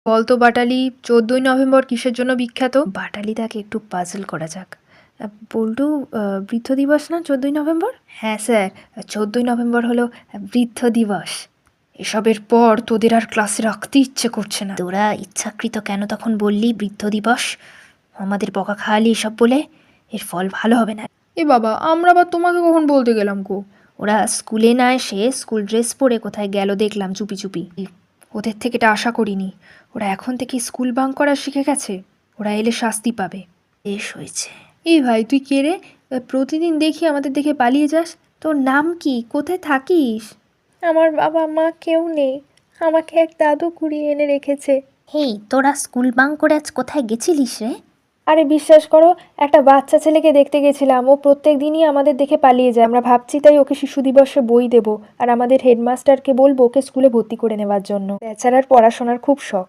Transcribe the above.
বলতো বাটালি, 14ই নভেম্বর কিসের জন্য বিখ্যাত? বাটালিদাকে একটু পাজল করা যাক। বল্টু, বৃদ্ধ দিবস না 14ই নভেম্বর? হ্যাঁ স্যার, 14ই নভেম্বর হলো বৃদ্ধ দিবস। এসবের পর তোদের আর ক্লাসে রাখতে ইচ্ছে করছে না। তোরা ইচ্ছাকৃত কেন তখন বললি বৃদ্ধ দিবস? আমাদের বকা খাওয়ালি এসব বলে? এর ফল ভালো হবে না। এ বাবা, আমরা আবার তোমাকে কখন বলতে গেলাম গো? ওরা স্কুলে না এসে স্কুল ড্রেস পরে কোথায় গেল দেখলাম চুপি চুপি। ওদের থেকে এটা আশা করিনি। ওরা এখন থেকে স্কুল বাঙ্ক করা শিখে গেছে। ওরা এলে শাস্তি পাবে। বেশ হয়েছে। এই ভাই, তুই কে রে? প্রতিদিন দেখি আমাদের দেখে পালিয়ে যাস। তোর নাম কি? কোথায় থাকিস? আমার বাবা মা কেউ নেই, আমাকে এক দাদু কুড়িয়ে এনে রেখেছে। হেই, তোরা স্কুল বাঙ্ক করে আজ কোথায় গেছিলিস রে? আরে বিশ্বাস করো, একটা বাচ্চা ছেলেকে দেখতে গেছিলাম। ও প্রত্যেক দিনই আমাদের দেখে পালিয়ে যায়। আমরা ভাবছি তাই ওকে শিশু দিবসে বই দেবো, আর আমাদের হেডমাস্টারকে বলবো ওকে স্কুলে ভর্তি করে নেওয়ার জন্য। বেচারার পড়াশোনার খুব শখ।